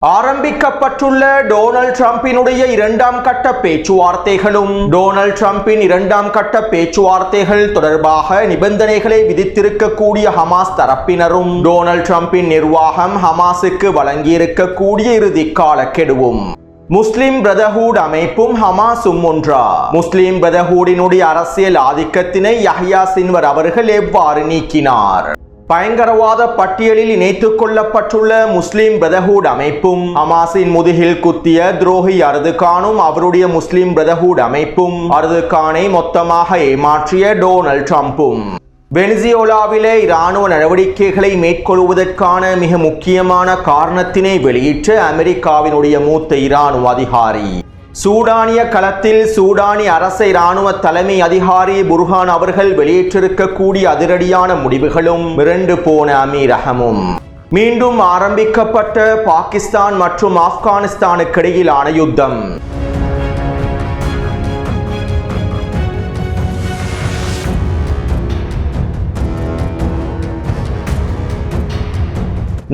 ஆரம்பிக்கப்பட்டுள்ள Donald ட்ரம்பினுடைய இரண்டாம் கட்ட பேச்சுவார்த்தைகளும் Donald ட்ரம்பின் இரண்டாம் கட்ட பேச்சுவார்த்தைகள் தொடர்பாக நிபந்தனைகளை விதித்திருக்கக்கூடிய ஹமாஸ் தரப்பினரும் டொனால்ட் ட்ரம்பின் நிர்வாகம் ஹமாஸுக்கு வழங்கியிருக்கக்கூடிய இறுதி காலக்கெடுவும் முஸ்லிம் பிரதர்ஹுட் அமைப்பும் ஹமாஸும் ஒன்றா? முஸ்லிம் பிரதர்ஹுடினுடைய அரசியல் ஆதிக்கத்தினை யஹ்யா சின்வர் அவர்கள் எவ்வாறு நீக்கினார்? பயங்கரவாத பட்டியலில் இணைத்துக் கொள்ளப்பட்டுள்ள முஸ்லிம் பிரதர்ஹுட் அமைப்பும் ஹமாஸின் முதுகில் குத்திய துரோகி அர்துகானும் அவருடைய முஸ்லிம் பிரதர்ஹுட் அமைப்பும் அர்துகானை மொத்தமாக ஏமாற்றிய டொனால்ட் ட்ரம்பும் வெனிசுவேலாவிலே இராணுவ நடவடிக்கைகளை மேற்கொள்வதற்கான மிக முக்கியமான காரணத்தினை வெளியிட்ட அமெரிக்காவினுடைய மூத்த இராணுவ அதிகாரி, சூடானிய களத்தில் சூடானிய அரச இராணுவ தலைமை அதிகாரி புர்ஹான் அவர்கள் வெளியிட்டிருக்கக்கூடிய அதிரடியான முடிவுகளும் மிரண்டு போன அமீரகமும் மீண்டும் ஆரம்பிக்கப்பட்ட பாகிஸ்தான் மற்றும் ஆப்கானிஸ்தானுக்கு இடையிலான யுத்தம்.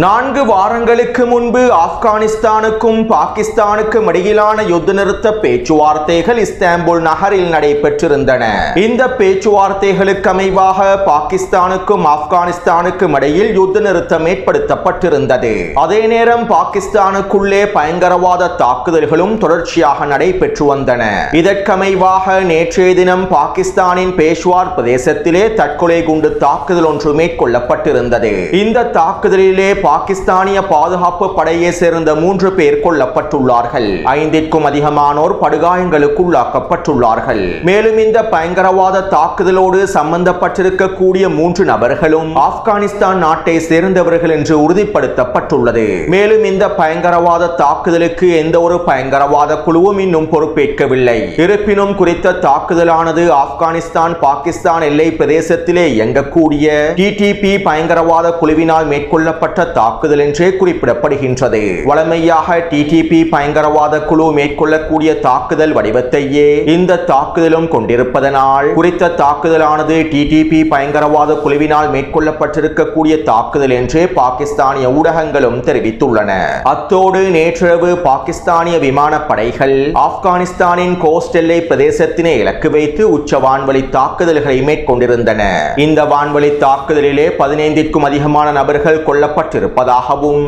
4 வாரங்களுக்கு முன்பு ஆப்கானிஸ்தானுக்கும் பாகிஸ்தானுக்கும் இடையிலான யுத்த நிறுத்த பேச்சுவார்த்தைகள் இஸ்தான்புல் நகரில் நடைபெற்றிருந்தன. இந்த பேச்சுவார்த்தைகளுக்கு அமைவாக பாகிஸ்தானுக்கும் ஆப்கானிஸ்தானுக்கும் இடையில் யுத்த நிறுத்தம் ஏற்படுத்தப்பட்டிருந்தது. அதே நேரம் பாகிஸ்தானுக்குள்ளே பயங்கரவாத தாக்குதல்களும் தொடர்ச்சியாக நடைபெற்று வந்தன. இதற்கமைவாக நேற்றைய தினம் பாகிஸ்தானின் பேஷ்வார் பிரதேசத்திலே தற்கொலை குண்டு தாக்குதல் ஒன்று மேற்கொள்ளப்பட்டிருந்தது. இந்த தாக்குதலிலே பாகிஸ்தானிய பாதுகாப்பு படையை சேர்ந்த 3 பேர் கொல்லப்பட்டுள்ளார்கள். 5க்கும் அதிகமானோர் படுகாயங்களுக்குள்ளாக்கப்பட்டுள்ளார்கள். மேலும் இந்த பயங்கரவாத தாக்குதலோடு சம்பந்தப்பட்டிருக்கக்கூடிய 3 நபர்களும் ஆப்கானிஸ்தான் நாட்டை சேர்ந்தவர்கள் என்று உறுதிப்படுத்தப்பட்டுள்ளது. மேலும் இந்த பயங்கரவாத தாக்குதலுக்கு எந்த ஒரு பயங்கரவாத குழுவும் இன்னும் பொறுப்பேற்கவில்லை. இருப்பினும் குறித்த தாக்குதலானது ஆப்கானிஸ்தான் பாகிஸ்தான் எல்லை பிரதேசத்திலே இயங்கக்கூடிய டிடிபி பயங்கரவாத குழுவினால் மேற்கொள்ளப்பட்ட தாக்குதல் என்றே குறிப்பிடப்படுகின்றது. வழமையாக டிடிபி பயங்கரவாத குழு மேற்கொள்ளக்கூடிய தாக்குதல் வடிவத்தையே இந்த தாக்குதலும் கொண்டிருப்பதனால் குறித்த தாக்குதலானது டிடிபி பயங்கரவாத குழுவினால் மேற்கொள்ளப்பட்டிருக்கக்கூடிய தாக்குதல் என்றே பாகிஸ்தானிய ஊடகங்களும் தெரிவித்துள்ளன. அத்தோடு நேற்றிரவு பாகிஸ்தானிய விமானப்படைகள் ஆப்கானிஸ்தானின் கோஸ்ட் எல்லை பிரதேசத்தினை இலக்கு வைத்து உச்ச வான்வழி தாக்குதல்களை மேற்கொண்டிருந்தன. இந்த வான்வழி தாக்குதலிலே 15க்கும் அதிகமான நபர்கள் கொல்லப்பட்டிருப்பதாகவும்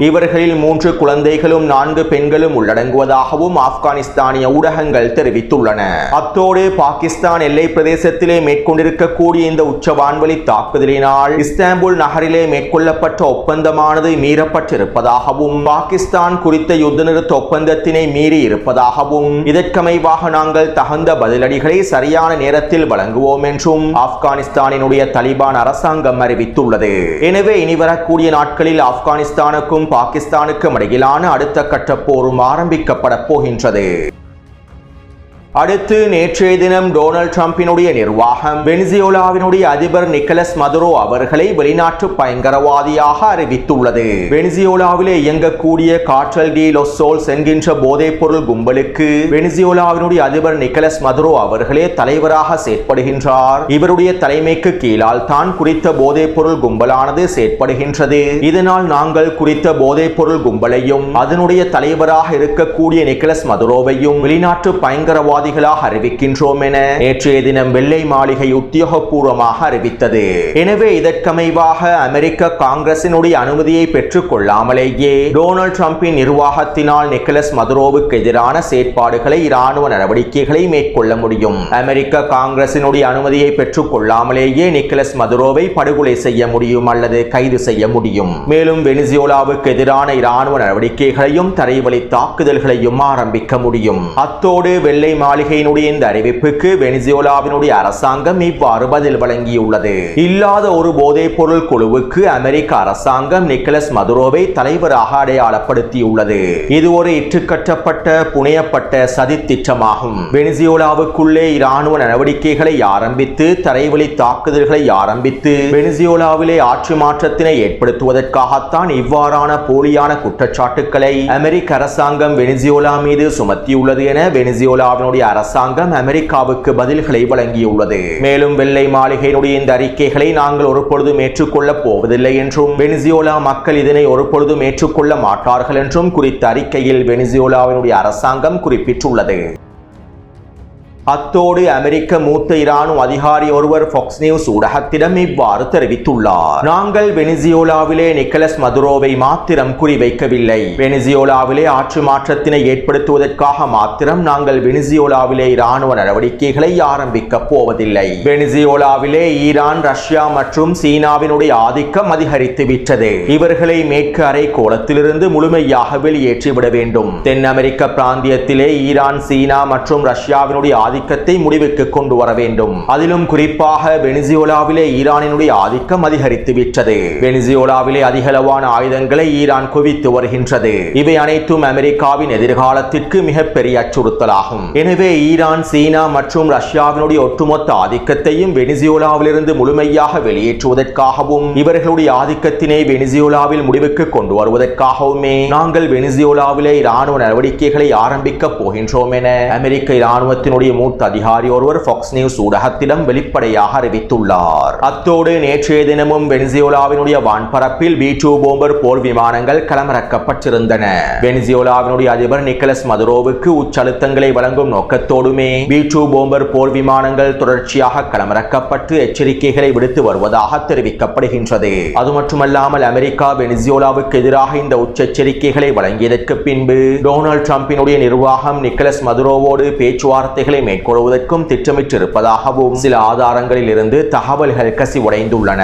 இவர்களில் 3 குழந்தைகளும் 4 பெண்களும் உள்ளடங்குவதாகவும் ஆப்கானிஸ்தானிய ஊடகங்கள் தெரிவித்துள்ளன. அத்தோடு பாகிஸ்தான் எல்லை பிரதேசத்திலே மேற்கொண்டிருக்கக்கூடிய இந்த உச்ச வான்வழி தாக்குதலினால் இஸ்தான்புல் நகரிலே மேற்கொள்ளப்பட்ட ஒப்பந்தமானது மீறப்பட்டிருப்பதாகவும் பாகிஸ்தான் குறித்த யுத்த நிறுத்த ஒப்பந்தத்தினை மீறி இருப்பதாகவும் இதற்கமைவாக நாங்கள் தகுந்த பதிலடிகளை சரியான நேரத்தில் வழங்குவோம் என்றும் ஆப்கானிஸ்தானினுடைய தலிபான் அரசாங்கம் அறிவித்துள்ளது. எனவே இனி வரக்கூடிய நாட்களில் ஆப்கானிஸ்தானுக்கும் பாகிஸ்தானுக்கும் இடையிலான அடுத்த கட்ட போரும் ஆரம்பிக்கப்பட போகின்றது. அடுத்து நேற்றைய தினம் டொனால்ட் ட்ரம்பினுடைய நிர்வாகம் வெனிசுவேலாவினுடைய அதிபர் நிக்கோலஸ் மதுரோ அவர்களை வெளிநாட்டு பயங்கரவாதியாக அறிவித்துள்ளது. வெனிசுவேலாவிலே இயங்கக்கூடிய கார்டல் டி லொஸ் சோல்ஸ் என்கின்ற போதைப் பொருள் கும்பலுக்கு வெனிசுவேலாவினுடைய அதிபர் நிக்கோலஸ் மதுரோ அவர்களே தலைவராக செயற்படுகின்றார். இவருடைய தலைமைக்கு கீழால் தான் குறித்த போதைப் பொருள் கும்பலானது செயற்படுகின்றது. இதனால் நாங்கள் குறித்த போதைப் பொருள் கும்பலையும் அதனுடைய தலைவராக இருக்கக்கூடிய நிக்கோலஸ் மதுரோவையும் வெளிநாட்டு பயங்கரவாதி அறிவிக்கின்றோம் என நேற்றைய தினம் வெள்ளை மாளிகை உத்தியோகபூர்வமாக அறிவித்தது. எனவே இதற்கமைவாக அமெரிக்க காங்கிரசினுடைய அனுமதியை பெற்றுக் கொள்ளாமலேயே டொனால்ட் ட்ரம்பின் நிர்வாகத்தினால் நிக்கோலஸ் மதுரோவுக்கு எதிரான செயற்பாடுகளை இராணுவ நடவடிக்கைகளை மேற்கொள்ள முடியும். அமெரிக்க காங்கிரசினுடைய அனுமதியை பெற்றுக் கொள்ளாமலேயே நிக்கோலஸ் மதுரோவை படுகொலை செய்ய முடியும் அல்லது கைது செய்ய முடியும். மேலும் வெனிசுவேலாவுக்கு எதிரான இராணுவ நடவடிக்கைகளையும் தரைவழி தாக்குதல்களையும் ஆரம்பிக்க முடியும். அத்தோடு வெள்ளை மாளிகையினுடைய இந்த அறிவிப்புக்கு வெனிசுவேலாவினுடைய அரசாங்கம் இவ்வாறு பதில் வழங்கியுள்ளது. இல்லாத ஒரு போதைப் பொருள் குழுவுக்கு அமெரிக்க அரசாங்கம் நிக்கோலஸ் மதுரோவை தலைவராக அடையாளப்படுத்தியுள்ளது. இது ஒரு இட்டுக்கட்டப்பட்ட புனையப்பட்ட சதி திட்டமாகும். வெனிசுவேலாவுக்குள்ளே இராணுவ நடவடிக்கைகளை ஆரம்பித்து தரைவழி தாக்குதல்களை ஆரம்பித்து வெனிசுவேலாவிலே ஆட்சி மாற்றத்தினை ஏற்படுத்துவதற்காகத்தான் இவ்வாறான போலியான குற்றச்சாட்டுக்களை அமெரிக்க அரசாங்கம் வெனிசுவேலா மீது சுமத்தியுள்ளது என வெனிசுவேலாவினுடைய ஈரானுடைய அரசாங்கம் அமெரிக்காவுக்கு பதில்களை வழங்கியுள்ளது. மேலும் வெள்ளை மாளிகையினுடைய இந்த அறிக்கைகளை நாங்கள் ஒருபொழுதும் ஏற்றுக்கொள்ளப் போவதில்லை என்றும் வெனிசுவேலா மக்கள் இதனை ஒருபொழுதும் ஏற்றுக்கொள்ள மாட்டார்கள் என்றும் குறித்த அறிக்கையில் வெனிசுவேலாவினுடைய அரசாங்கம் குறிப்பிட்டுள்ளது. அத்தோடு அமெரிக்க மூத்த இராணுவ அதிகாரி ஒருவர் ஃபாக்ஸ் நியூஸ் ஊடகத்திடம் இவ்வாறு தெரிவித்துள்ளார். நாங்கள் வெனிசுவேலாவிலே நிக்கலஸ் மதுரோவை மாத்திரம் குறிவைக்கவில்லை. வெனிசுவேலாவிலே ஆட்சி மாற்றத்தினை ஏற்படுத்துவதற்காக மாத்திரம் நாங்கள் வெனிசுவேலாவிலே இராணுவ நடவடிக்கைகளை ஆரம்பிக்கப் போவதில்லை. வெனிசுவேலாவிலே ஈரான், ரஷ்யா மற்றும் சீனாவினுடைய ஆதிக்கம் அதிகரித்து விட்டது. இவர்களை மேற்கு அரைக்கோளத்திலிருந்து முழுமையாக வெளியேற்றிவிட வேண்டும். தென் அமெரிக்க பிராந்தியத்திலே ஈரான், சீனா மற்றும் ரஷ்யாவினுடைய ஆதிக்கத்தை முடிவுக்கு கொண்டு வர வேண்டும். அதிலும் குறிப்பாக வெனிசுவேலாவிலே ஈரானினுடைய ஆதிக்கம் அதிகரித்து விட்டது. வெனிசுவேலாவிலே அதிகளவான ஆயுதங்களை ஈரான் குவித்து வருகின்றது. இவை அனைத்தும் அமெரிக்காவின் எதிர்காலத்திற்கு மிகப்பெரிய அச்சுறுத்தலாகும். எனவே ஈரான், சீனா மற்றும் ரஷ்யாவினுடைய ஒட்டுமொத்த ஆதிக்கத்தையும் வெனிசுவேலாவிலிருந்து முழுமையாக வெளியேற்றுவதற்காகவும் இவர்களுடைய ஆதிக்கத்தினை வெனிசுவேலாவில் முடிவுக்கு கொண்டு வருவதற்காகவுமே நாங்கள் வெனிசுவேலாவிலே இராணுவ நடவடிக்கைகளை ஆரம்பிக்கப் போகின்றோம் என அமெரிக்க இராணுவத்தினுடைய மூத்த அதிகாரி ஒருவர் ஃபாக்ஸ் நியூஸ் ஊடகத்திடம் வெளிப்படையாக அறிவித்துள்ளார். அத்தோடு நேற்றைய தினமும் வெனிசுவேலாவினுடைய வான்பரப்பில் B-2 போம்பர் போர் விமானங்கள் களமிறக்கப்பட்டிருந்தன. வெனிசுவேலாவினுடைய அதிபர் நிக்கலஸ் மதுரோவுக்கு உச்சழுத்தங்களை வழங்கும் நோக்கத்தோடுமே B-2 போம்பர் போர் விமானங்கள் தொடர்ச்சியாக களமிறக்கப்பட்டு எச்சரிக்கைகளை விடுத்து வருவதாக தெரிவிக்கப்படுகின்றது. அது மட்டுமல்லாமல் அமெரிக்கா வெனிசுவேலாவுக்கு எதிராக இந்த உச்செச்சரிக்கைகளை வழங்கியதற்கு பின்பு டொனால்ட் ட்ரம்பினுடைய நிர்வாகம் நிக்கலஸ் மதுரோவோடு பேச்சுவார்த்தைகளை மேற்கொள்வதற்கும் திட்டமிட்டிருப்பதாகவும் சில ஆதாரங்களில் இருந்து தகவல்கள் கசிவடைந்துள்ளன.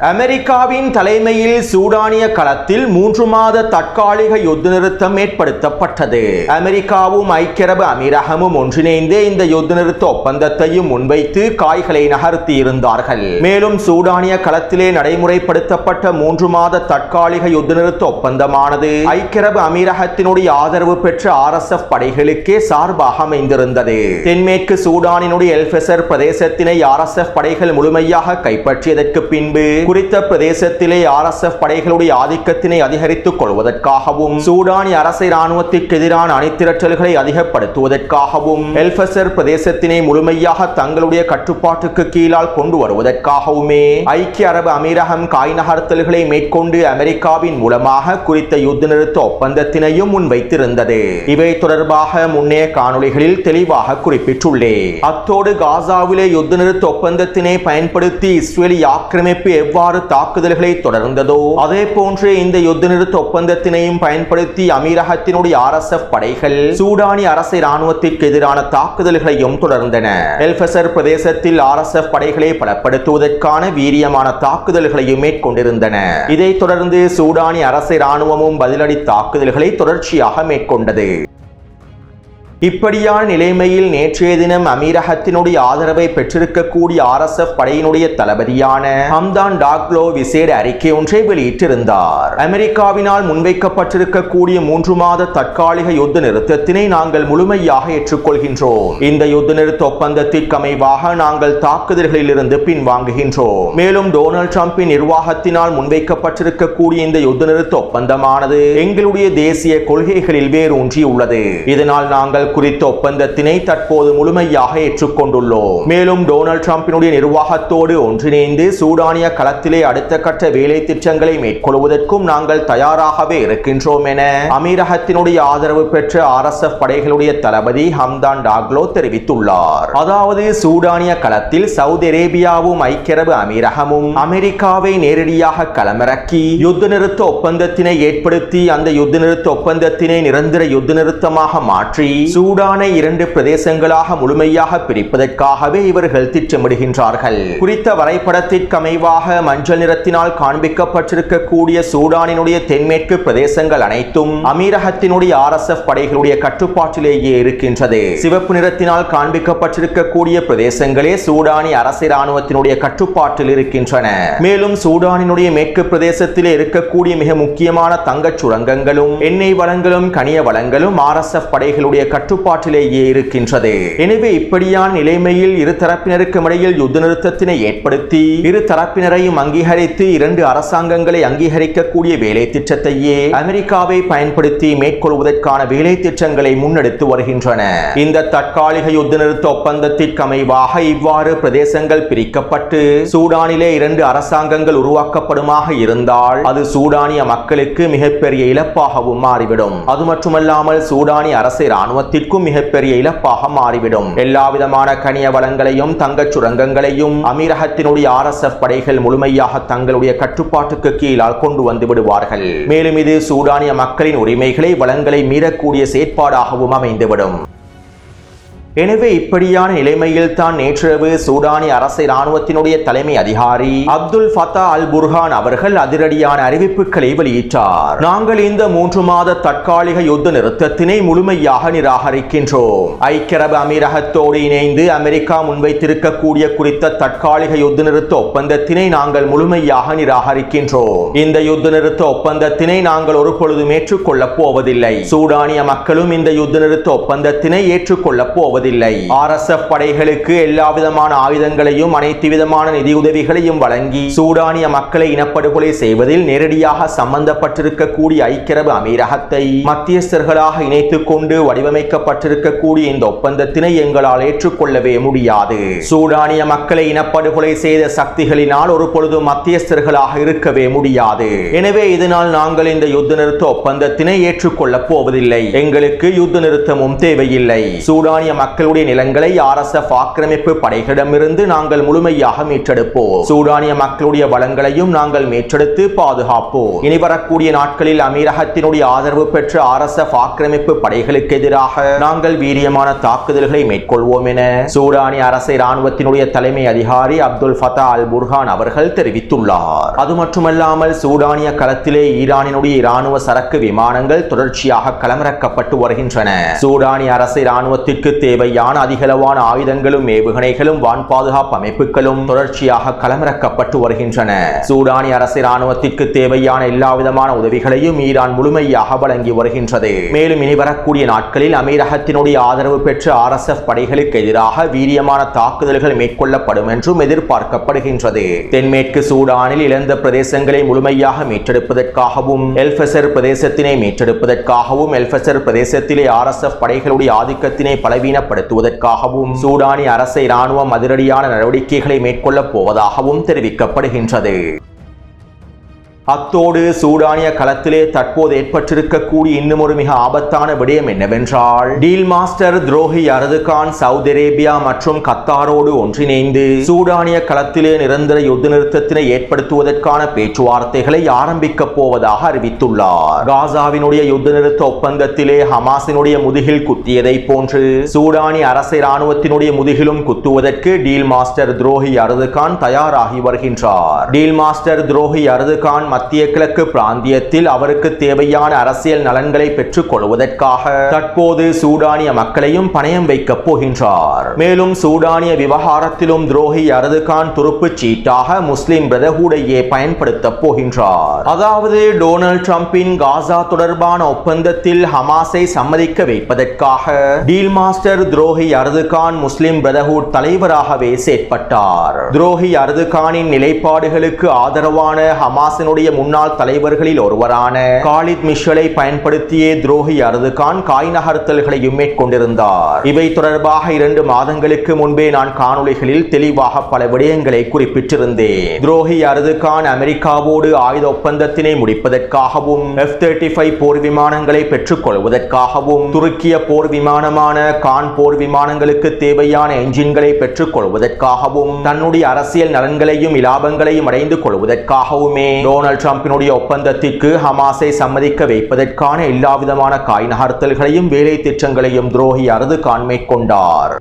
அமெரிக்காவின் தலைமையில் சூடானிய களத்தில் 3 மாத தற்காலிக யுத்த நிறுத்தம் ஏற்படுத்தப்பட்டது. அமெரிக்காவும் ஐக்கிய அரபு அமீரகமும் ஒன்றிணைந்து இந்த யுத்த நிறுத்த ஒப்பந்தத்தையும் முன்வைத்து காய்களை நகர்த்தி இருந்தார்கள். மேலும் சூடானிய களத்திலே நடைமுறைப்படுத்தப்பட்ட 3 மாத தற்காலிக யுத்த நிறுத்த ஒப்பந்தமானது ஐக்கிய அரபு அமீரகத்தினுடைய ஆதரவு பெற்ற RSF படைகளுக்கே சார்பாக அமைந்திருந்தது. தென்மேற்கு சூடானினுடைய எல்ஃபெசர் பிரதேசத்தினை RSF படைகள் முழுமையாக கைப்பற்றியதற்கு பின்பு குறித்த பிரதேசத்திலே RSF படைகளுடைய ஆதிக்கத்தினை அதிகரித்துக் கொள்வதற்காகவும் சூடானிய அரசு இராணுவத்திற்கு எதிரான அணிதிரட்டல்களை அதிகப்படுத்துவதற்காகவும் எல்ஃபெசர் பிரதேசத்தினை முழுமையாக தங்களுடைய கட்டுப்பாட்டுக்கு கீழால் கொண்டு வருவதற்காகவுமே ஐக்கிய அரபு அமீரகம் காய் நகர்த்தல்களை மேற்கொண்டு அமெரிக்காவின் மூலமாக குறித்த யுத்த நிறுத்த ஒப்பந்தத்தினையும் முன்வைத்திருந்தது. இவை தொடர்பாக முன்னைய காணொளிகளில் தெளிவாக குறிப்பிட்டுள்ளேன். அத்தோடு காசாவிலே யுத்த நிறுத்த ஒப்பந்தத்தினை பயன்படுத்தி இஸ்ரேலி ஆக்கிரமிப்பு எவ்வாறு தாக்குதல்களை தொடர்ந்ததோ அதே போன்று இந்த யுத்த நிறுத்த ஒப்பந்தத்தினையும் பயன்படுத்தி அமீரகத்தினுடைய RSF படைகள் சூடானிய அரசு இராணுவத்திற்கு எதிரான தாக்குதல்களையும் தொடர்ந்தன. எல்ஃபெசர் பிரதேசத்தில் RSF படைகளை பலப்படுத்துவதற்கான வீரியமான தாக்குதல்களையும் மேற்கொண்டிருந்தன. இதைத் தொடர்ந்து சூடானிய அரசு இராணுவமும் பதிலடி தாக்குதல்களை தொடர்ச்சியாக மேற்கொண்டது. இப்படியான நிலைமையில் நேற்றைய தினம் அமீரகத்தினுடைய ஆதரவை பெற்றிருக்கக்கூடிய RSF படையினுடைய தளபதியான ஹம்தான் டாக்லோ விசேட அறிக்கை ஒன்றை வெளியிட்டிருந்தார். அமெரிக்காவினால் முன்வைக்கப்பட்டிருக்கக்கூடிய 3 மாத தற்காலிக யுத்த நிறுத்தத்தினை நாங்கள் முழுமையாக ஏற்றுக்கொள்கின்றோம். இந்த யுத்த நிறுத்த ஒப்பந்தத்திற்கு அமைவாக நாங்கள் தாக்குதல்களில் இருந்து பின்வாங்குகின்றோம். மேலும் டொனால்ட் ட்ரம்பின் நிர்வாகத்தினால் முன்வைக்கப்பட்டிருக்கக்கூடிய இந்த யுத்த நிறுத்த ஒப்பந்தமானது எங்களுடைய தேசிய கொள்கைகளில் வேரூன்றியுள்ளது. இதனால் நாங்கள் குறித்த ஒப்பந்தத்தினை தற்போது முழுமையாக ஏற்றுக்கொண்டுள்ளோம். மேலும் டொனால்ட் ட்ரம்பினுடைய நிர்வாகத்தோடு ஒன்றிணைந்து சூடானிய களத்திலே அடுத்த கட்ட வேலை திட்டங்களை மேற்கொள்வதற்கும் நாங்கள் தயாராகவே இருக்கின்றோம் என அமீரகத்தினுடைய ஆதரவு பெற்ற RSF படைகளுடைய தளபதி ஹம்தான் டாக்லோ தெரிவித்துள்ளார். அதாவது சூடானிய களத்தில் சவுதி அரேபியாவும் ஐக்கிய அரபு அமீரகமும் அமெரிக்காவை நேரடியாக களமிறக்கி யுத்த நிறுத்த ஒப்பந்தத்தினை ஏற்படுத்தி அந்த யுத்த நிறுத்த ஒப்பந்தத்தினை நிரந்தர யுத்த நிறுத்தமாக மாற்றி சூடானை 2 பிரதேசங்களாக முழுமையாக பிரிப்பதற்காகவே இவர்கள் திட்டமிடுகின்றார்கள். குறித்த வரைபடத்திற்கு அமைவாக மஞ்சள் நிறத்தினால் காண்பிக்கப்பட்டிருக்கக்கூடிய சூடானினுடைய தென்மேற்கு பிரதேசங்கள் அனைத்தும் அமீரகத்தினுடைய RSF படைகளுடைய கட்டுப்பாட்டிலேயே இருக்கின்றது. சிவப்பு நிறத்தினால் காண்பிக்கப்பட்டிருக்கக்கூடிய பிரதேசங்களே சூடானிய அரசு இராணுவத்தினுடைய கட்டுப்பாட்டில் இருக்கின்றன. மேலும் சூடானினுடைய மேற்கு பிரதேசத்திலே இருக்கக்கூடிய மிக முக்கியமான தங்கச் சுரங்கங்களும் எண்ணெய் வளங்களும் கனிய வளங்களும் RSF படைகளுடைய கட்டுப்பாட்டிலேயே இருக்கின்றது. எனவே இப்படியான நிலைமையில் இரு தரப்பினருக்கும் இடையில் யுத்த நிறுத்தத்தினை ஏற்படுத்தி இரு தரப்பினரையும் அங்கீகரித்து இரண்டு அரசாங்கங்களை அங்கீகரிக்கக்கூடிய வேலை திட்டத்தையே அமெரிக்காவை பயன்படுத்தி மேற்கொள்வதற்கான வேலை திட்டங்களை முன்னெடுத்து வருகின்றன. இந்த தற்காலிக யுத்த நிறுத்த ஒப்பந்தத்திற்கு அமைவாக இவ்வாறு பிரதேசங்கள் பிரிக்கப்பட்டு சூடானிலே இரண்டு அரசாங்கங்கள் உருவாக்கப்படுமாக இருந்தால் அது சூடானிய மக்களுக்கு மிகப்பெரிய இழப்பாகவும் மாறிவிடும். அது மட்டுமல்லாமல் சூடானிய அரசு இராணுவத்திற்கும் மிகப்பெரிய இழப்பாக மாறிவிடும். எல்லாவிதமான கனிய வளங்களையும் தங்கச் சுரங்கங்களையும் அமீரகத்தினுடைய RSF படைகள் முழுமையாக தங்களுடைய கட்டுப்பாட்டுக்கு கீழால் கொண்டு வந்து விடுவார்கள். மேலும் இது சூடானிய மக்களின் உரிமைகளை வளங்களை மீறக்கூடிய செயற்பாடாகவும் அமைந்துவிடும். எனவே இப்படியான நிலைமையில் தான் நேற்றிரவு சூடானிய அரசு இராணுவத்தினுடைய தலைமை அதிகாரி அப்துல் ஃபத்தா அல் புர்ஹான் அவர்கள் அதிரடியான அறிவிப்புகளை வெளியிட்டார். நாங்கள் இந்த 3 மாத தற்காலிக யுத்த நிறுத்தத்தினை முழுமையாக நிராகரிக்கின்றோம். ஐக்கிய அரபு அமீரகத்தோடு இணைந்து அமெரிக்கா முன்வைத்திருக்கக்கூடிய குறித்த தற்காலிக யுத்த நிறுத்த ஒப்பந்தத்தினை நாங்கள் முழுமையாக நிராகரிக்கின்றோம். இந்த யுத்த நிறுத்த ஒப்பந்தத்தினை நாங்கள் ஒரு பொழுதும் ஏற்றுக்கொள்ளப் போவதில்லை. சூடானிய மக்களும் இந்த யுத்த நிறுத்த ஒப்பந்தத்தினை ஏற்றுக்கொள்ளப் போவதில்லை. RSF படைகளுக்கு எல்லா விதமான ஆயுதங்களையும் அனைத்து விதமான நிதியுதவிகளையும் வழங்கி சூடானிய மக்களை இனப்படுகொலை செய்வதில் நேரடியாக சம்பந்தப்பட்டிருக்கக்கூடிய ஐக்கிய அரபு அமீரகத்தை மத்தியஸ்தர்களாக இணைத்துக் கொண்டு வடிவமைக்கப்பட்டிருக்கக்கூடிய இந்த ஒப்பந்தத்தினை எங்களால் ஏற்றுக்கொள்ளவே முடியாது. சூடானிய மக்களை இனப்படுகொலை செய்த சக்திகளினால் ஒரு பொழுதும் மத்தியஸ்தர்களாக இருக்கவே முடியாது. எனவே இதனால் நாங்கள் இந்த யுத்த நிறுத்த ஒப்பந்தத்தினை ஏற்றுக்கொள்ளப் போவதில்லை. எங்களுக்கு யுத்த நிறுத்தமும் தேவையில்லை. சூடானிய மக்களுடைய நிலங்களை RSF ஆக்கிரமிப்பு படைகளிடமிருந்து நாங்கள் முழுமையாக மீட்டெடுப்போம். சூடானிய மக்களுடைய வளங்களையும் நாங்கள் மீட்டெடுத்து பாதுகாப்போம். இனி வரக்கூடிய நாட்களில் அமீரகத்தினுடைய ஆதரவு பெற்ற RSF ஆக்கிரமிப்பு படைகளுக்கு எதிராக நாங்கள் வீரியமான தாக்குதல்களை மேற்கொள்வோம் என சூடானிய அரசு இராணுவத்தினுடைய தலைமை அதிகாரி அப்துல் ஃபத்தா அல் புர்ஹான் அவர்கள் தெரிவித்துள்ளார். அது மட்டுமல்லாமல் சூடானிய களத்திலே ஈரானினுடைய இராணுவ சரக்கு விமானங்கள் தொடர்ச்சியாக களமிறக்கப்பட்டு வருகின்றன. சூடானிய அரசு இராணுவத்திற்கு தேவையான அதிகளவான ஆயுதங்களும் ஏவுகணைகளும் வான் பாதுகாப்பு அமைப்புகளும் தொடர்ச்சியாக களமிறக்கப்பட்டு வருகின்றன. சூடானிய அரசு இராணுவத்திற்கு தேவையான எல்லா விதமான உதவிகளையும் ஈரான் முழுமையாக வழங்கி வருகின்றது. மேலும் இனி வரக்கூடிய நாட்களில் அமீரகத்தினுடைய ஆதரவு பெற்ற RSF படைகளுக்கு எதிராக வீரியமான தாக்குதல்கள் மேற்கொள்ளப்படும் என்றும் எதிர்பார்க்கப்படுகின்றது. தென்மேற்கு சூடானில் இழந்த பிரதேசங்களை முழுமையாக மீட்டெடுப்பதற்காகவும் எல்ஃபசர் பிரதேசத்தினை மீட்டெடுப்பதற்காகவும் எல்ஃபசர் பிரதேசத்திலே RSF படைகளுடைய ஆதிக்கத்தினை பலவீனப்படுத்துவதற்காகவும் சூடானிய அரசு இராணுவம் அதிரடியான நடவடிக்கைகளை மேற்கொள்ளப் போவதாகவும் தெரிவிக்கப்படுகின்றது. அத்தோடு சூடானிய களத்திலே தற்போது ஏற்பட்டிருக்கக்கூடிய இன்னும் ஒரு மிக ஆபத்தான விடயம் என்னவென்றால் டீல் மாஸ்டர் துரோகி அர்துகான் சவுதி அரேபியா மற்றும் கத்தாரோடு ஒன்றிணைந்து சூடானிய களத்திலே நிரந்தர யுத்த நிறுத்தத்தினை ஏற்படுத்துவதற்கான பேச்சுவார்த்தைகளை ஆரம்பிக்கப் போவதாக அறிவித்துள்ளார். காசாவினுடைய யுத்த நிறுத்த ஒப்பந்தத்திலே ஹமாஸினுடைய முதுகில் குத்தியதை போன்று சூடானிய அரசு இராணுவத்தினுடைய முதுகிலும் குத்துவதற்கு டீல் மாஸ்டர் துரோகி அர்துகான் தயாராகி வருகின்றார். டீல் மாஸ்டர் துரோகி அர்துகான் மத்திய கிழக்கு பிராந்தியத்தில் அவருக்கு தேவையான அரசியல் நலன்களை பெற்றுக் கொள்வதற்காக தற்போது சூடானிய மக்களையும் பணயம் வைக்கப் போகின்றார். மேலும் சூடானிய விவகாரத்திலும் துரோகி அர்துகான் துருப்புச் சீட்டாக முஸ்லிம் பிரதர்ஹுடையே பயன்படுத்தப் போகின்றார். அதாவது டொனால்ட் ட்ரம்பின் காசா தொடர்பான ஒப்பந்தத்தில் ஹமாஸை சம்மதிக்க வைப்பதற்காக டீல் மாஸ்டர் துரோகி அர்துகான் முஸ்லிம் பிரதர்ஹுட் தலைவராகவே செயற்பட்டார். துரோகி அர்துகானின் நிலைப்பாடுகளுக்கு ஆதரவான ஹமாஸினுடைய முன்னாள் தலைவர்களில் ஒருவரான காலித் மிஷலை பயன்படுத்தியே துரோகி அர்துகான் காய் நகர்த்தல்களையும் மேற்கொண்டிருந்தார். இவை தொடர்பாக 2 மாதங்களுக்கு முன்பே நான் காணொளிகளில் தெளிவாக பல விடயங்களை குறிப்பிட்டிருந்தேன். துரோகி அர்துகான் அமெரிக்காவோடு ஆயுத ஒப்பந்தத்தினை முடிப்பதற்காகவும் F-35 போர் விமானங்களை பெற்றுக் கொள்வதற்காகவும் துருக்கிய போர் விமானமான கான் போர் விமானங்களுக்கு தேவையான என்ஜின்களை பெற்றுக் கொள்வதற்காகவும் தன்னுடைய அரசியல் நலன்களையும் இலாபங்களையும் அடைந்து கொள்வதற்காகவுமே டொனால்ட் ட்ரம்பினுடைய ஒப்பந்தத்திற்கு ஹமாஸை சம்மதிக்க வைப்பதற்கான எல்லாவிதமான காய் நகர்த்தல்களையும் வேலை திட்டங்களையும் துரோகி அர்துகான் மேற்கொண்டார்.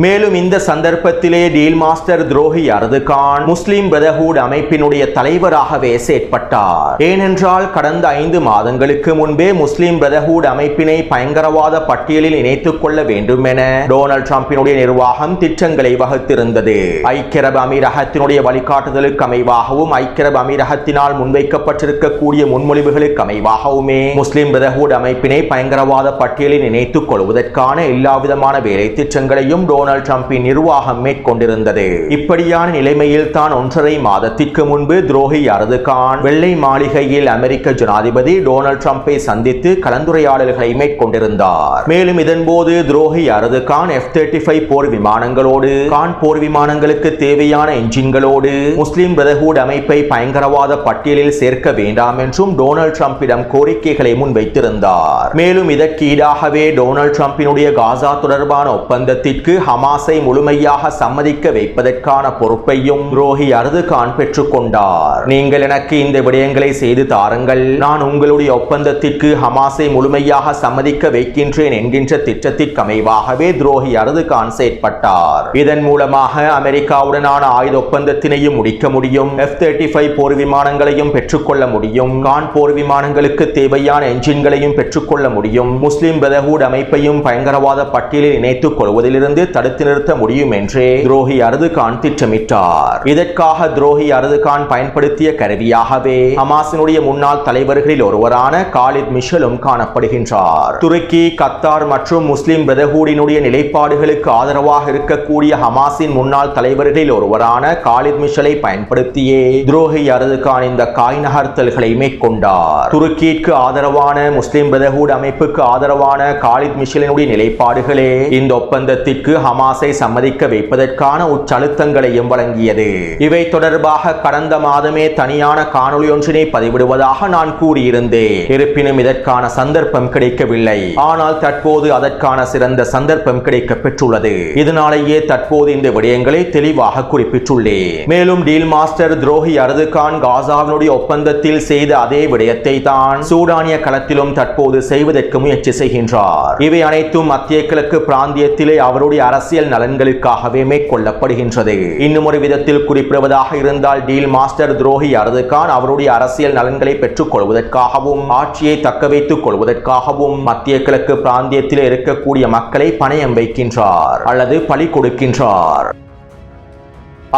மேலும் இந்த சந்தர்ப்பத்திலே டீல் மாஸ்டர் துரோகி அர்துகான் முஸ்லிம் பிரதர்ஹுட் அமைப்பினுடைய தலைவராகவே செயற்பட்டார். ஏனென்றால் கடந்த 5 மாதங்களுக்கு முன்பே முஸ்லிம் பிரதர்ஹுட் அமைப்பினை பயங்கரவாத பட்டியலில் இணைத்துக் கொள்ள வேண்டும் என டொனால்ட் ட்ரம்பினுடைய நிர்வாகம் திட்டங்களை வகுத்திருந்தது. ஐக்கிய அரபு அமீரகத்தினுடைய வழிகாட்டுதலுக்கு அமைவாகவும் ஐக்கிய அரபு அமீரகத்தினால் முன்வைக்கப்பட்டிருக்கக்கூடிய முன்மொழிவுகளுக்கு அமைவாகவுமே முஸ்லிம் பிரதர்ஹுட் அமைப்பினை பயங்கரவாத பட்டியலில் இணைத்துக் கொள்வதற்கான எல்லாவிதமான வேலை திட்டங்களையும் டொனால்ட் ட்ரம்பின் நிர்வாகம் மேற்கொண்டிருந்தது. இப்படியான நிலைமையில் தான் 1.5 மாதத்திற்கு முன்பு துரோகி அர்துகான் வெள்ளை மாளிகையில் அமெரிக்க ஜனாதிபதி டொனால்ட் ட்ரம்பை சந்தித்து கலந்துரையாடல்களை மேற்கொண்டிருந்தார். மேலும் இதன்போது துரோகி அர்துகான் F-35 போர் விமானங்களோடு கான் போர் விமானங்களுக்கு தேவையான என்ஜின்களோடு முஸ்லிம் பிரதர்ஹுட் அமைப்பை பயங்கரவாத பட்டியலில் சேர்க்க வேண்டாம் என்றும் டொனால்ட் ட்ரம்பிடம் கோரிக்கைகளை முன்வைத்திருந்தார். மேலும் இதற்கு ஈடாகவே டொனால்ட் ட்ரம்பினுடைய காசா தொடர்பான ஒப்பந்தத்திற்கு ஹமாஸை முழுமையாக சம்மதிக்க வைப்பதற்கான பொறுப்பையும் துரோகி அர்துகான் பெற்றுக் கொண்டார். நீங்கள் எனக்கு இந்த விடயங்களை செய்து தாருங்கள், நான் உங்களுடைய ஒப்பந்தத்திற்கு ஹமாஸை முழுமையாக சம்மதிக்க வைக்கின்றேன் என்கின்ற திட்டத்திற்கு அமைவாகவே துரோகி அர்துகான் செயற்பட்டார். இதன் மூலமாக அமெரிக்காவுடனான ஆயுத ஒப்பந்தத்தினையும் முடிக்க முடியும், F-35 போர் விமானங்களையும் பெற்றுக்கொள்ள முடியும், கான் போர் விமானங்களுக்கு தேவையான என்ஜின்களையும் பெற்றுக்கொள்ள முடியும், முஸ்லிம் பிரதர்ஹுட் அமைப்பையும் பயங்கரவாத பட்டியலில் இணைத்துக் கொள்வதிலிருந்து தடுத்து நிறுத்த முடியும் என்றே துரோகி அர்துகான் திட்டமிட்டார். இதற்காக துரோகி அர்துகான் பயன்படுத்திய கருவியாகவே ஹமாஸினுடைய முன்னாள் தலைவர்களில் ஒருவரான காலித் மிஷலும் காணப்படுகின்றார். துருக்கி, கத்தார் மற்றும் முஸ்லிம் பிரதர்ஹுடினுடைய நிலைப்பாடுகளுக்கு ஆதரவாக இருக்கக்கூடிய ஹமாஸின் முன்னாள் தலைவர்களில் ஒருவரான காலித் மிஷலை பயன்படுத்தியே துரோகி அர்துகான் இந்த காய் நகர்த்தல்களை மேற்கொண்டார். துருக்கிக்கு ஆதரவான முஸ்லிம் பிரதர்ஹுட் அமைப்புக்கு ஆதரவான காலித் மிஷலினுடைய நிலைப்பாடுகளே இந்த ஒப்பந்தத்திற்கு ஹமாஸை சம்மதிக்க வைப்பதற்கான உச்சழுத்தங்களையும் வழங்கியது. இவை தொடர்பாக கடந்த மாதமே தனியான காணொளி ஒன்றினை பதிவிடுவதாக நான் கூறியிருந்தேன். இருப்பினும் இதற்கான சந்தர்ப்பம் கிடைக்கவில்லை. ஆனால் தற்போது அதற்கான சிறந்த சந்தர்ப்பம் கிடைக்க பெற்றுள்ளது. இதனாலேயே தற்போது இந்த விடயங்களை தெளிவாக குறிப்பிட்டுள்ளேன். மேலும் டீல் மாஸ்டர் துரோகி அர்துகான் காசாவினுடைய ஒப்பந்தத்தில் செய்த அதே விடயத்தை தான் சூடானிய களத்திலும் தற்போது செய்வதற்கு முயற்சி செய்கின்றார். இவை அனைத்தும் மத்திய கிழக்கு பிராந்தியத்திலே அவருடைய அரசியல் நலன்களுக்காகவே மேற்கொள்ளப்படுகின்றது. இன்னும் ஒரு விதத்தில் குறிப்பிடுவதாக இருந்தால் டீல் மாஸ்டர் துரோகி அர்துகான் அவருடைய அரசியல் நலன்களை பெற்றுக் கொள்வதற்காகவும் ஆட்சியை தக்க வைத்துக் கொள்வதற்காகவும் மத்திய கிழக்கு பிராந்தியத்தில் இருக்கக்கூடிய மக்களை பணயம் வைக்கின்றார் அல்லது பலி கொடுக்கின்றார்.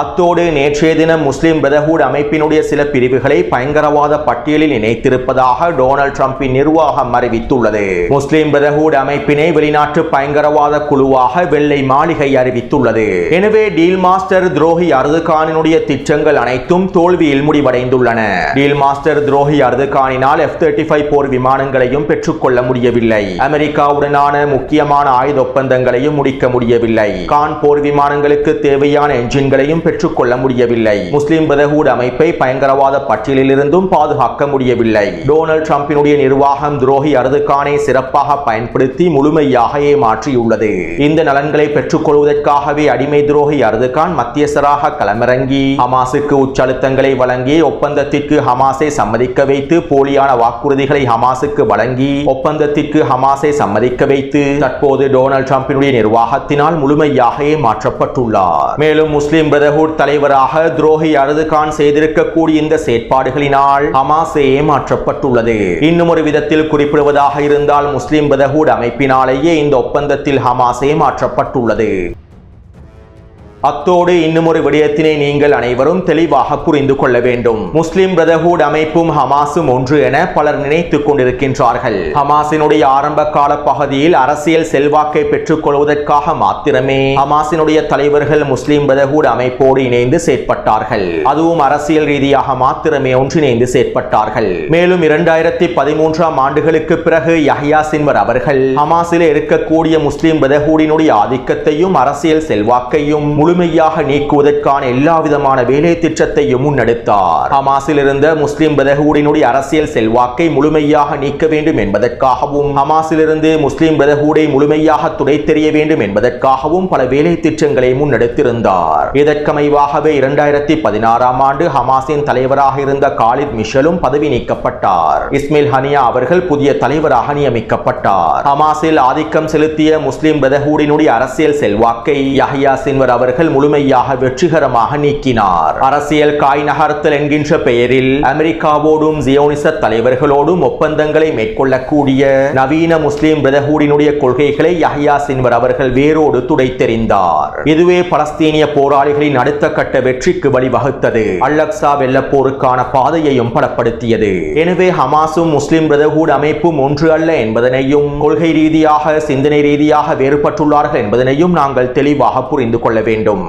அத்தோடு நேற்றைய தினம் முஸ்லிம் பிரதர்ஹுட் அமைப்பினுடைய சில பிரிவுகளை பயங்கரவாத பட்டியலில் இணைத்திருப்பதாக டொனால்ட் ட்ரம்பின் நிர்வாகம் அறிவித்துள்ளது. முஸ்லிம் பிரதர்ஹுட் அமைப்பினை வெளிநாட்டு பயங்கரவாத குழுவாக வெள்ளை மாளிகை அறிவித்துள்ளது. எனவே டீல் மாஸ்டர் துரோகி அர்துகானினுடைய திட்டங்கள் அனைத்தும் தோல்வியில் முடிவடைந்துள்ளன. டீல் மாஸ்டர் துரோகி அர்துகானினால் F-35 போர் விமானங்களையும் பெற்றுக்கொள்ள முடியவில்லை. அமெரிக்காவுடனான முக்கியமான ஆயுத ஒப்பந்தங்களையும் முடிக்க முடியவில்லை. கான் போர் விமானங்களுக்கு தேவையான என்ஜின்களையும் பெற்றுக்கொள்ள முடியவில்லை. முஸ்லிம் பிரதர்ஹுட் அமைப்பை பயங்கரவாத பட்டியலில் இருந்தும் பாதுகாக்க முடியவில்லை. டொனால்ட் ட்ரம்பினுடைய நிர்வாகம் துரோகி அர்துகானை சிறப்பாக பயன்படுத்தி முழுமையாக ஏமாற்றியுள்ளது. இந்த நலன்களை பெற்றுக் கொள்வதற்காகவே அடிமை துரோகி அர்துகான் மத்தியஸ்தராக களமிறங்கி ஹமாஸுக்கு உச்சழுத்தங்களை வழங்கி ஒப்பந்தத்திற்கு ஹமாஸை சம்மதிக்க வைத்து போலியான வாக்குறுதிகளை ஹமாஸுக்கு வழங்கி ஒப்பந்தத்திற்கு ஹமாஸை சம்மதிக்க வைத்து தற்போது டொனால்ட் ட்ரம்பினுடைய நிர்வாகத்தினால் முழுமையாக ஏமாற்றப்பட்டுள்ளார். மேலும் முஸ்லிம் பிரதர்ஹுட் தலைவராக துரோகி அர்துகான் செய்திருக்கக்கூடிய இந்த செயற்பாடுகளினால் ஹமாஸ் ஏமாற்றப்பட்டுள்ளது. இன்னும் ஒரு விதத்தில் குறிப்பிடுவதாக இருந்தால் முஸ்லிம் பிரதர்ஹுட் அமைப்பினாலேயே இந்த ஒப்பந்தத்தில் ஹமாஸ் ஏமாற்றப்பட்டுள்ளது. அத்தோடு இன்னும் ஒரு விடயத்தினை நீங்கள் அனைவரும் தெளிவாக புரிந்து கொள்ள வேண்டும். முஸ்லிம் பிரதர்ஹுட் அமைப்பும் ஹமாஸும் ஒன்று என பலர் நினைத்துக் கொண்டிருக்கின்றார்கள். ஹமாஸினுடைய ஆரம்ப கால பகுதியில் அரசியல் செல்வாக்கை பெற்றுக் கொள்வதற்காக மாத்திரமே ஹமாஸினுடைய தலைவர்கள் முஸ்லிம் பிரதர்ஹுட் அமைப்போடு இணைந்து செயற்பட்டார்கள். அதுவும் அரசியல் ரீதியாக மாத்திரமே ஒன்றிணைந்து செயற்பட்டார்கள். மேலும் 2013ஆம் ஆண்டுகளுக்கு பிறகு யஹ்யா சின்வர் அவர்கள் ஹமாஸில் இருக்கக்கூடிய முஸ்லிம் பிரதர்ஹுடினுடைய ஆதிக்கத்தையும் அரசியல் செல்வாக்கையும் முழுமையாக நீக்குவதற்கான எல்லாவிதமான வேலை திட்டத்தையும் முன்னெடுத்தார். ஹமாஸில் இருந்த முஸ்லிம் பிரதர்ஹுடினுடைய அரசியல் செல்வாக்கை முழுமையாக நீக்க வேண்டும் என்பதற்காகவும் ஹமாஸிலிருந்து முஸ்லிம் பிரதர்ஹுடை முழுமையாக துடைத்தெறிய வேண்டும் என்பதற்காகவும் பல வேலை திட்டங்களை முன்னெடுத்திருந்தார். இதற்கமைவாகவே 2016ஆம் ஆண்டு ஹமாஸின் தலைவராக இருந்த காலித் மிஷலும் பதவி நீக்கப்பட்டார். இஸ்மாயில் ஹனியா அவர்கள் புதிய தலைவராக நியமிக்கப்பட்டார். ஹமாஸில் ஆதிக்கம் செலுத்திய முஸ்லிம் பிரதர்ஹுடினுடைய அரசியல் செல்வாக்கை யஹ்யா சின்வர் அவர்கள் முழுமையாக வெற்றிகரமாக நீக்கினார். அரசியல் காய் நகர்த்தல் என்கின்ற பெயரில் அமெரிக்காவோடும் ஜியோனிச தலைவர்களோடும் ஒப்பந்தங்களை மேற்கொள்ளக்கூடிய நவீன முஸ்லிம் பிரதர்ஹுடினுடைய கொள்கைகளை யஹ்யா சின்வர் அவர்கள் வேரோடு துடைத்தெறிந்தார். இதுவே பலஸ்தீனிய போராளிகளின் அடுத்த கட்ட வெற்றிக்கு வழிவகுத்தது. அல்-அக்ஸா வெள்ளப்போருக்கான பாதையையும் பலப்படுத்தியது. எனவே ஹமாஸும் முஸ்லிம் பிரதர்ஹுட் அமைப்பும் ஒன்று அல்ல என்பதனையும் கொள்கை ரீதியாக சிந்தனை ரீதியாக வேறுபட்டுள்ளார்கள் என்பதனையும் நாங்கள் தெளிவாக புரிந்து கொள்ள வேண்டும்.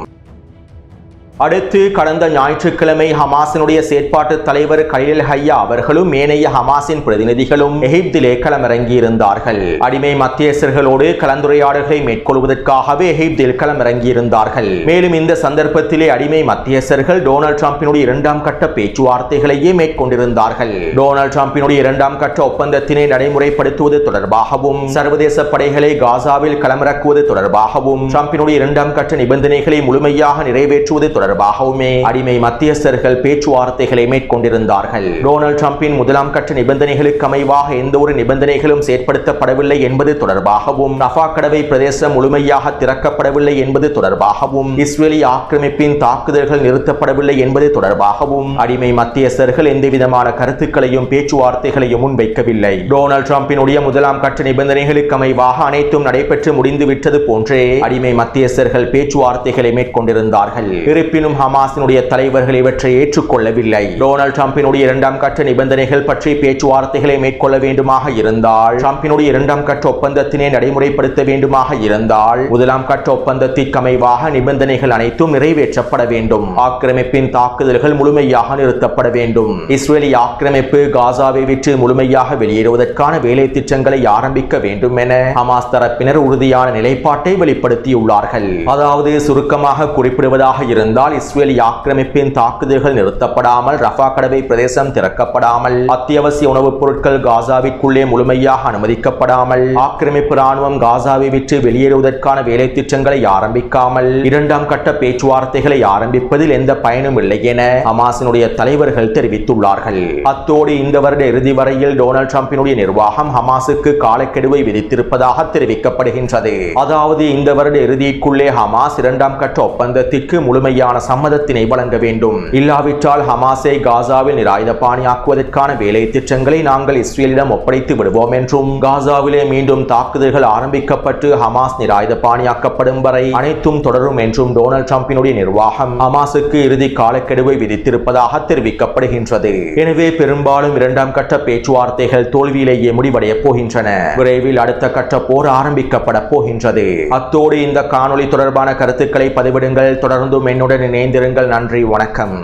அடுத்து கடந்த ஞாயிற்றுக்கிழமை ஹமாஸினுடைய செயற்பாட்டு தலைவர் கலீல் ஹையா அவர்களும் ஏனைய ஹமாஸின் பிரதிநிதிகளும் எகிப்திலே களமிறங்கியிருந்தார்கள். அடிமை மத்தியஸ்தர்களோடு கலந்துரையாடல்களை மேற்கொள்வதற்காகவே எகிப்தில் களமிறங்கியிருந்தார்கள். மேலும் இந்த சந்தர்ப்பத்திலே அடிமை மத்தியஸ்தர்கள் டொனால்ட் ட்ரம்பினுடைய இரண்டாம் கட்ட பேச்சுவார்த்தைகளையே மேற்கொண்டிருந்தார்கள். டொனால்ட் ட்ரம்பினுடைய இரண்டாம் கட்ட ஒப்பந்தத்தினை நடைமுறைப்படுத்துவது தொடர்பாகவும் சர்வதேச படைகளை காசாவில் களமிறக்குவது தொடர்பாகவும் ட்ரம்பினுடைய இரண்டாம் கட்ட நிபந்தனைகளை முழுமையாக நிறைவேற்றுவது தொடர்பாகவுமே அடிமை மத்தியஸ்தர்கள் பேச்சுவார்த்தைகளை மேற்கொண்டிருந்தார்கள். டொனால்ட் ட்ரம்பின் முதலாம் கட்ட நிபந்தனைகளுக்கு அமைவாக எந்த ஒரு நிபந்தனைகளும் செயற்படுத்தப்படவில்லை என்பது தொடர்பாகவும் ரஃபா கடவை பிரதேசம் முழுமையாக திறக்கப்படவில்லை என்பது தொடர்பாகவும் இஸ்ரேலி ஆக்கிரமிப்பின் தாக்குதல்கள் நிறுத்தப்படவில்லை என்பது தொடர்பாகவும் அடிமை மத்தியஸ்தர்கள் எந்தவிதமான கருத்துக்களையும் பேச்சுவார்த்தைகளையும் முன்வைக்கவில்லை. டொனால்ட் ட்ரம்பினுடைய முதலாம் கட்ட நிபந்தனைகளுக்கு அமைவாக அனைத்தும் நடைபெற்று முடிந்துவிட்டது போன்றே அடிமை மத்தியஸ்தர்கள் பேச்சுவார்த்தைகளை மேற்கொண்டிருந்தார்கள். இருப்பினும் ஹமாஸினுடைய தலைவர்கள் இவற்றை ஏற்றுக்கொள்ளவில்லை. டொனால்ட் ட்ரம்பினுடைய இரண்டாம் கட்ட நிபந்தனைகள் பற்றி பேச்சுவார்த்தைகளை மேற்கொள்ள வேண்டுமாக இருந்தால் ட்ரம்பினுடைய இரண்டாம் கட்ட ஒப்பந்தத்தினை நடைமுறைப்படுத்த வேண்டுமாக இருந்தால் முதலாம் கட்ட ஒப்பந்தத்திற்கு அமைவாக நிபந்தனைகள் அனைத்தும் நிறைவேற்றப்பட வேண்டும். ஆக்கிரமிப்பின் தாக்குதல்கள் முழுமையாக நிறுத்தப்பட வேண்டும். இஸ்ரேலி ஆக்கிரமிப்பு காசாவை விட்டு முழுமையாக வெளியேறுவதற்கான வேலை திட்டங்களை ஆரம்பிக்க வேண்டும் என ஹமாஸ் தரப்பினர் உறுதியான நிலைப்பாட்டை வெளிப்படுத்தியுள்ளார்கள். அதாவது சுருக்கமாக குறிப்பிடுவதாக இருந்தால் இஸ்ரேலி ஆக்கிரமிப்பின் தாக்குதல்கள் நிறுத்தப்படாமல் ரஃபா கடவை பிரதேசம் திறக்கப்படாமல் அத்தியாவசிய உணவுப் பொருட்கள் காசாவிற்குள்ளே முழுமையாக அனுமதிக்கப்படாமல் ஆக்கிரமிப்பு ராணுவம் காசாவை விட்டு வெளியேறுவதற்கான வேலை திட்டங்களை ஆரம்பிக்காமல் இரண்டாம் கட்ட பேச்சுவார்த்தைகளை ஆரம்பிப்பதில் எந்த பயனும் இல்லை என ஹமாஸினுடைய தலைவர்கள் தெரிவித்துள்ளார்கள். அத்தோடு இந்த வருட இறுதி வரையில் டொனால்ட் ட்ரம்பினுடைய நிர்வாகம் ஹமாஸுக்கு காலக்கெடுவை விதித்திருப்பதாக தெரிவிக்கப்படுகின்றது. அதாவது இந்த வருட இறுதிக்குள்ளே ஹமாஸ் இரண்டாம் கட்ட ஒப்பந்தத்திற்கு முழுமையான சம்மதத்தினை வழங்க வேண்டும். இல்லாவிட்டால் ஹமாஸை காசாவில் நிராயுதபாணியாக்குவதற்கான வேலை திட்டங்களை நாங்கள் இஸ்ரேலிடம் ஒப்படைத்து விடுவோம் என்றும் காசாவிலே மீண்டும் தாக்குதல்கள் ஆரம்பிக்கப்பட்டு ஹமாஸ் நிராயுதபாணியாக்கப்படும் வரை அனைத்தும் தொடரும் என்றும் டொனால்ட் ட்ரம்பினுடைய நிர்வாகம் ஹமாஸுக்கு இறுதி காலக்கெடுவை விதித்திருப்பதாக தெரிவிக்கப்படுகின்றது. எனவே பெரும்பாலும் இரண்டாம் கட்ட பேச்சுவார்த்தைகள் தோல்வியிலேயே முடிவடைய போகின்றன. விரைவில் அடுத்த கட்ட போர் ஆரம்பிக்கப்பட போகின்றது. அத்தோடு இந்த காணொளி தொடர்பான கருத்துக்களை பதிவிடுங்கள். தொடர்ந்தும் என்னுடன் இணைந்திருங்கள். நன்றி, வணக்கம்.